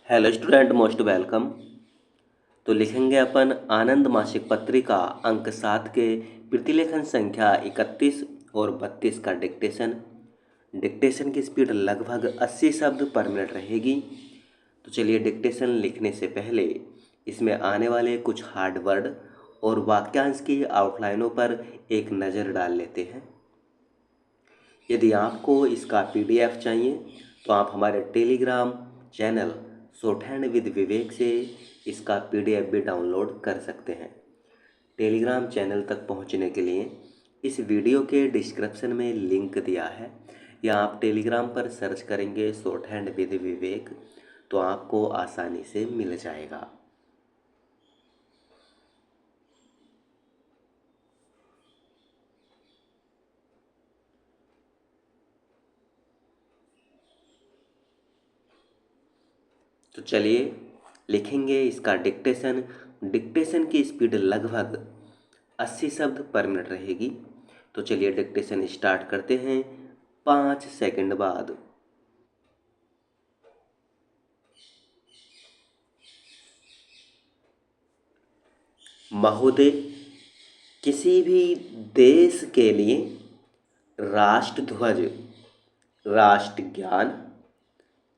Hello student, most welcome. तो लिखेंगे अपन आनंद मासिक पत्रिका अंक 7 के प्रतिलेखन संख्या 31 और 32 का डिक्टेशन। डिक्टेशन की स्पीड लगभग 80 शब्द पर मिनट रहेगी। तो चलिए, डिक्टेशन लिखने से पहले इसमें आने वाले कुछ हार्ड वर्ड और वाक्यांश की आउटलाइनों पर एक नज़र डाल लेते हैं। यदि आपको इसका पीडीएफ चाहिए तो आप हमारे टेलीग्राम चैनल शॉर्टहैंड विद विवेक से इसका पीडीएफ भी डाउनलोड कर सकते हैं। टेलीग्राम चैनल तक पहुंचने के लिए इस वीडियो के डिस्क्रिप्शन में लिंक दिया है, या आप टेलीग्राम पर सर्च करेंगे शॉर्टहैंड विद विवेक तो आपको आसानी से मिल जाएगा। तो चलिए लिखेंगे इसका डिक्टेशन। डिक्टेशन की स्पीड लगभग 80 शब्द पर मिनट रहेगी। तो चलिए डिक्टेशन स्टार्ट करते हैं 5 सेकंड बाद। महोदय, किसी भी देश के लिए राष्ट्रध्वज, राष्ट्रज्ञान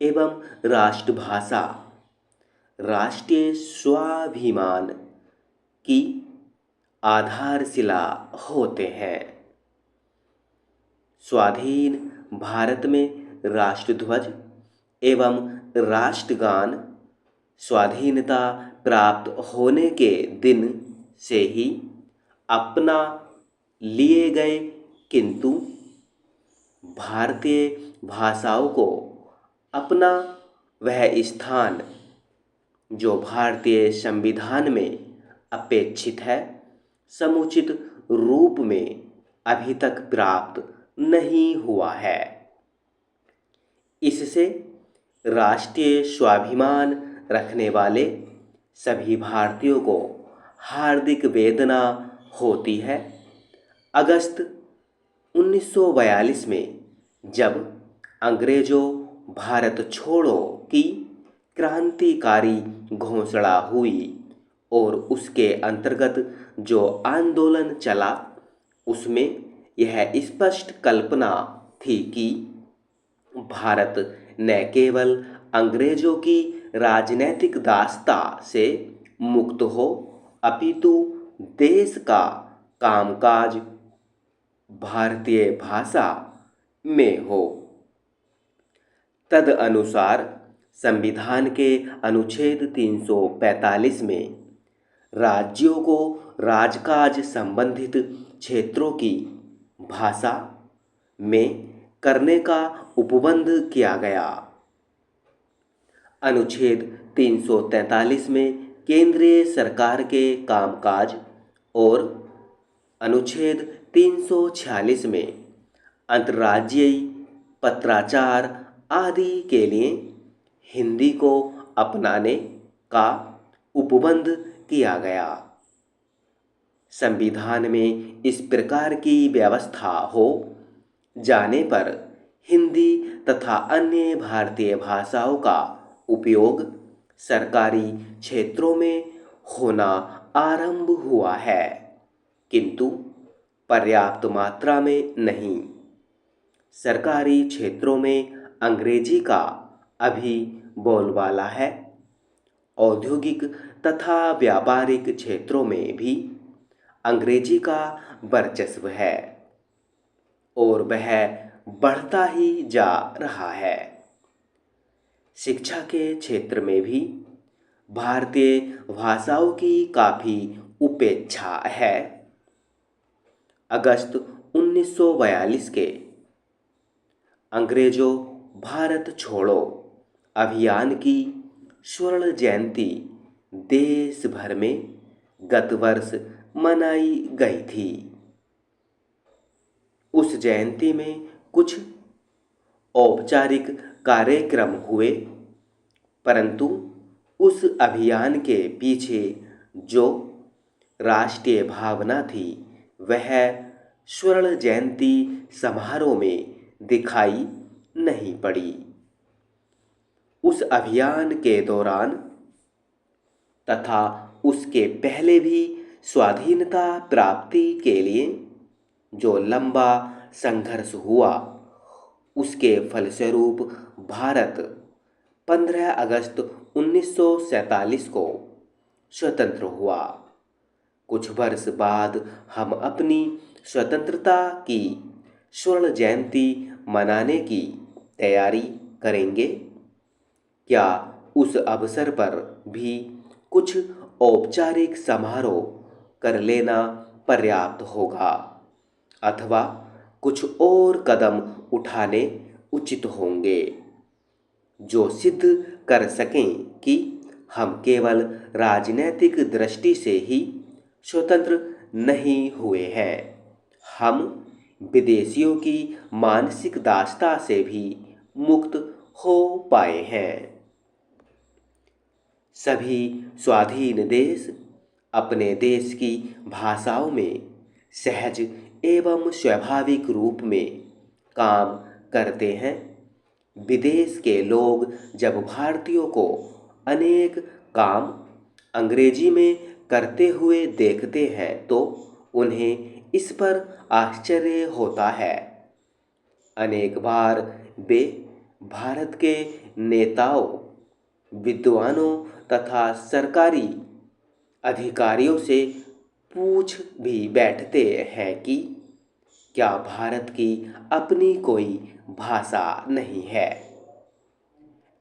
एवं राष्ट्रभाषा राष्ट्रीय स्वाभिमान की आधारशिला होते हैं। स्वाधीन भारत में राष्ट्रध्वज एवं राष्ट्रगान स्वाधीनता प्राप्त होने के दिन से ही अपना लिए गए, किंतु भारतीय भाषाओं को अपना वह स्थान जो भारतीय संविधान में अपेक्षित है, समुचित रूप में अभी तक प्राप्त नहीं हुआ है। इससे राष्ट्रीय स्वाभिमान रखने वाले सभी भारतीयों को हार्दिक वेदना होती है। अगस्त 1942 में जब अंग्रेजों भारत छोड़ो की क्रांतिकारी घोषणा हुई और उसके अंतर्गत जो आंदोलन चला, उसमें यह स्पष्ट कल्पना थी कि भारत न केवल अंग्रेजों की राजनैतिक दासता से मुक्त हो, अपितु देश का कामकाज भारतीय भाषा में हो। तदनुसार संविधान के अनुच्छेद 345 में राज्यों को राजकाज संबंधित क्षेत्रों की भाषा में करने का उपबंध किया गया। अनुच्छेद 343 में केंद्रीय सरकार के कामकाज और अनुच्छेद 346 में अंतर्राज्यीय पत्राचार आदि के लिए हिंदी को अपनाने का उपबंध किया गया। संविधान में इस प्रकार की व्यवस्था हो जाने पर हिंदी तथा अन्य भारतीय भाषाओं का उपयोग सरकारी क्षेत्रों में होना आरंभ हुआ है, किंतु पर्याप्त मात्रा में नहीं। सरकारी क्षेत्रों में अंग्रेजी का अभी बोलबाला है। औद्योगिक तथा व्यापारिक क्षेत्रों में भी अंग्रेजी का वर्चस्व है और वह बढ़ता ही जा रहा है। शिक्षा के क्षेत्र में भी भारतीय भाषाओं की काफ़ी उपेक्षा है। अगस्त 1942 के अंग्रेजों भारत छोड़ो अभियान की स्वर्ण जयंती देश भर में गत वर्ष मनाई गई थी। उस जयंती में कुछ औपचारिक कार्यक्रम हुए, परंतु उस अभियान के पीछे जो राष्ट्रीय भावना थी वह स्वर्ण जयंती समारोह में दिखाई नहीं पड़ी। उस अभियान के दौरान तथा उसके पहले भी स्वाधीनता प्राप्ति के लिए जो लंबा संघर्ष हुआ, उसके फलस्वरूप भारत 15 अगस्त 1947 को स्वतंत्र हुआ। कुछ वर्ष बाद हम अपनी स्वतंत्रता की स्वर्ण जयंती मनाने की तैयारी करेंगे। क्या उस अवसर पर भी कुछ औपचारिक समारोह कर लेना पर्याप्त होगा अथवा कुछ और कदम उठाने उचित होंगे जो सिद्ध कर सकें कि हम केवल राजनीतिक दृष्टि से ही स्वतंत्र नहीं हुए हैं, हम विदेशियों की मानसिक दासता से भी मुक्त हो पाए हैं। सभी स्वाधीन देश अपने देश की भाषाओं में सहज एवं स्वाभाविक रूप में काम करते हैं। विदेश के लोग जब भारतीयों को अनेक काम अंग्रेजी में करते हुए देखते हैं तो उन्हें इस पर आश्चर्य होता है। अनेक बार वे भारत के नेताओं, विद्वानों तथा सरकारी अधिकारियों से पूछ भी बैठते हैं कि क्या भारत की अपनी कोई भाषा नहीं है।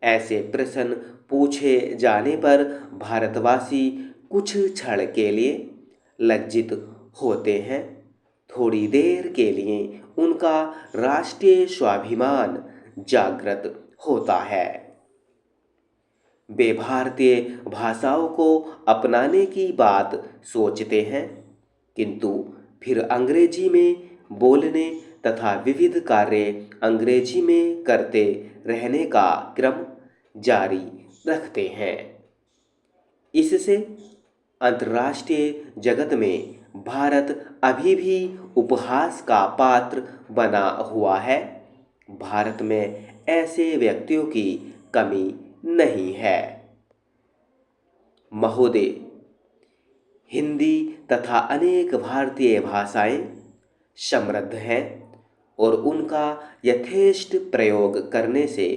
ऐसे प्रश्न पूछे जाने पर भारतवासी कुछ क्षण के लिए लज्जित होते हैं। थोड़ी देर के लिए उनका राष्ट्रीय स्वाभिमान जागृत होता है। वे भारतीय भाषाओं को अपनाने की बात सोचते हैं, किंतु फिर अंग्रेजी में बोलने तथा विविध कार्य अंग्रेजी में करते रहने का क्रम जारी रखते हैं। इससे अंतर्राष्ट्रीय जगत में भारत अभी भी उपहास का पात्र बना हुआ है। भारत में ऐसे व्यक्तियों की कमी नहीं है। महोदय, हिंदी तथा अनेक भारतीय भाषाएं समृद्ध हैं और उनका यथेष्ट प्रयोग करने से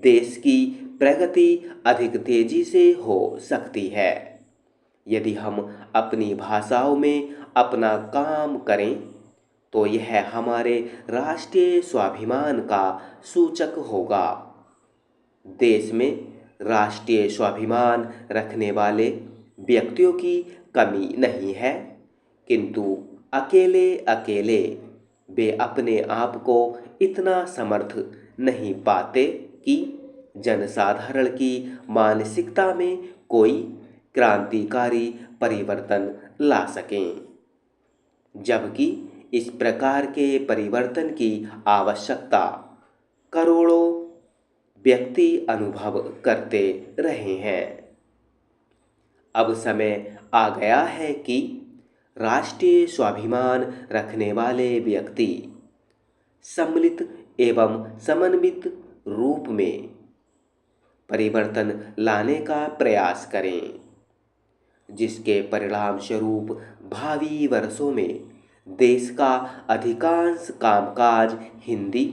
देश की प्रगति अधिक तेजी से हो सकती है। यदि हम अपनी भाषाओं में अपना काम करें तो यह हमारे राष्ट्रीय स्वाभिमान का सूचक होगा। देश में राष्ट्रीय स्वाभिमान रखने वाले व्यक्तियों की कमी नहीं है, किंतु अकेले अकेले वे अपने आप को इतना समर्थ नहीं पाते कि जनसाधारण की मानसिकता में कोई क्रांतिकारी परिवर्तन ला सकें। जबकि इस प्रकार के परिवर्तन की आवश्यकता करोड़ों व्यक्ति अनुभव करते रहे हैं। अब समय आ गया है कि राष्ट्रीय स्वाभिमान रखने वाले व्यक्ति सम्मिलित एवं समन्वित रूप में परिवर्तन लाने का प्रयास करें, जिसके परिणाम स्वरूप भावी वर्षों में देश का अधिकांश कामकाज हिंदी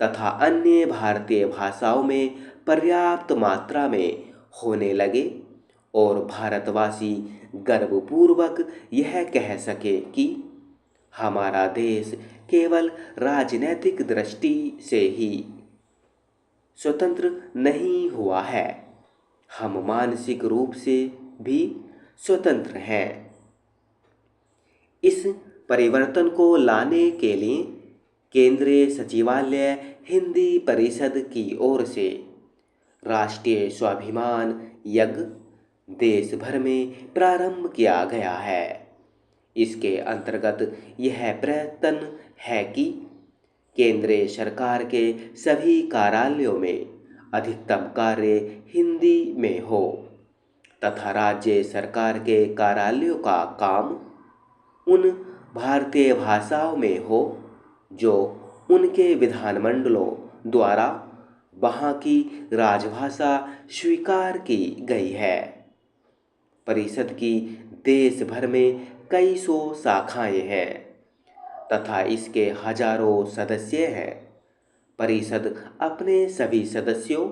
तथा अन्य भारतीय भाषाओं में पर्याप्त मात्रा में होने लगे और भारतवासी गर्वपूर्वक यह कह सके कि हमारा देश केवल राजनीतिक दृष्टि से ही स्वतंत्र नहीं हुआ है, हम मानसिक रूप से भी स्वतंत्र हैं। इस परिवर्तन को लाने के लिए केंद्रीय सचिवालय हिंदी परिषद की ओर से राष्ट्रीय स्वाभिमान यज्ञ देश भर में प्रारंभ किया गया है। इसके अंतर्गत यह प्रयत्न है कि केंद्रीय सरकार के सभी कार्यालयों में अधिकतम कार्य हिंदी में हो तथा राज्य सरकार के कार्यालयों का काम उन भारतीय भाषाओं में हो जो उनके विधानमंडलों द्वारा वहाँ की राजभाषा स्वीकार की गई है। परिषद की देश भर में कई सौ शाखाएं हैं तथा इसके हजारों सदस्य हैं। परिषद अपने सभी सदस्यों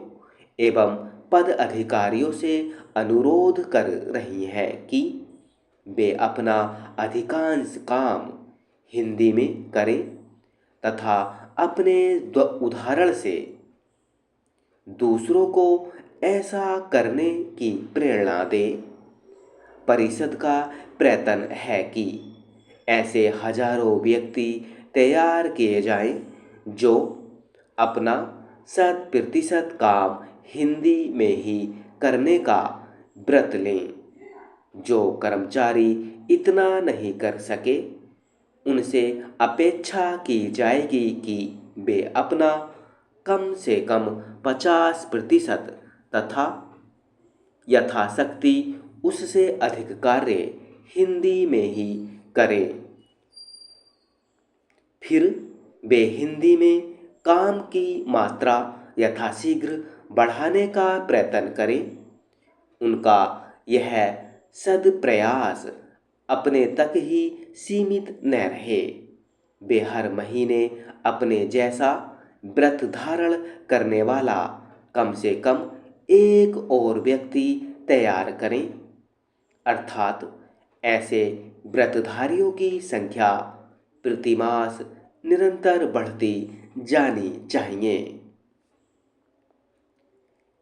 एवं पद अधिकारियों से अनुरोध कर रही है कि वे अपना अधिकांश काम हिंदी में करें तथा अपने उदाहरण से दूसरों को ऐसा करने की प्रेरणा दें। परिषद का प्रयत्न है कि ऐसे हजारों व्यक्ति तैयार किए जाएं जो अपना 100% काम हिंदी में ही करने का व्रत लें। जो कर्मचारी इतना नहीं कर सके उनसे अपेक्षा की जाएगी कि वे अपना कम से कम 50% तथा यथाशक्ति उससे अधिक कार्य हिंदी में ही करें। फिर वे हिंदी में काम की मात्रा यथाशीघ्र बढ़ाने का प्रयत्न करें। उनका यह सद्प्रयास अपने तक ही सीमित न रहे। वे हर महीने अपने जैसा व्रत धारण करने वाला कम से कम एक और व्यक्ति तैयार करें, अर्थात ऐसे व्रतधारियों की संख्या प्रतिमास निरंतर बढ़ती जानी चाहिए।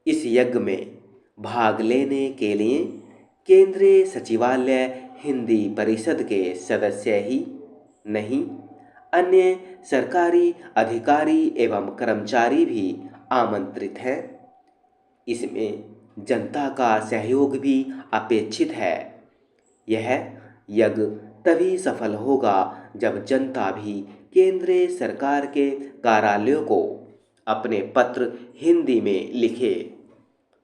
इस यज्ञ में भाग लेने के लिए केंद्रीय सचिवालय हिंदी परिषद के सदस्य ही नहीं, अन्य सरकारी अधिकारी एवं कर्मचारी भी आमंत्रित हैं। इसमें जनता का सहयोग भी अपेक्षित है। यह यज्ञ तभी सफल होगा जब जनता भी केंद्रीय सरकार के कार्यालयों को अपने पत्र हिंदी में लिखे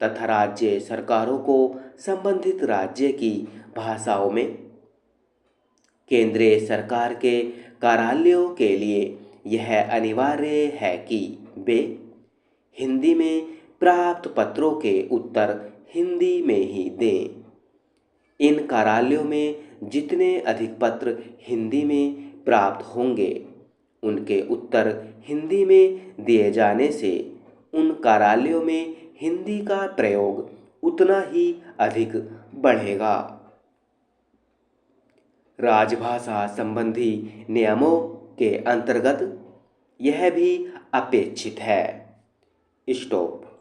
तथा राज्य सरकारों को संबंधित राज्य की भाषाओं में। केंद्रीय सरकार के कार्यालयों के लिए यह अनिवार्य है कि वे हिंदी में प्राप्त पत्रों के उत्तर हिंदी में ही दें। इन कार्यालयों में जितने अधिक पत्र हिंदी में प्राप्त होंगे उनके उत्तर हिंदी में दिए जाने से उन कार्यालयों में हिंदी का प्रयोग उतना ही अधिक बढ़ेगा। राजभाषा संबंधी नियमों के अंतर्गत यह भी अपेक्षित है। स्टॉप।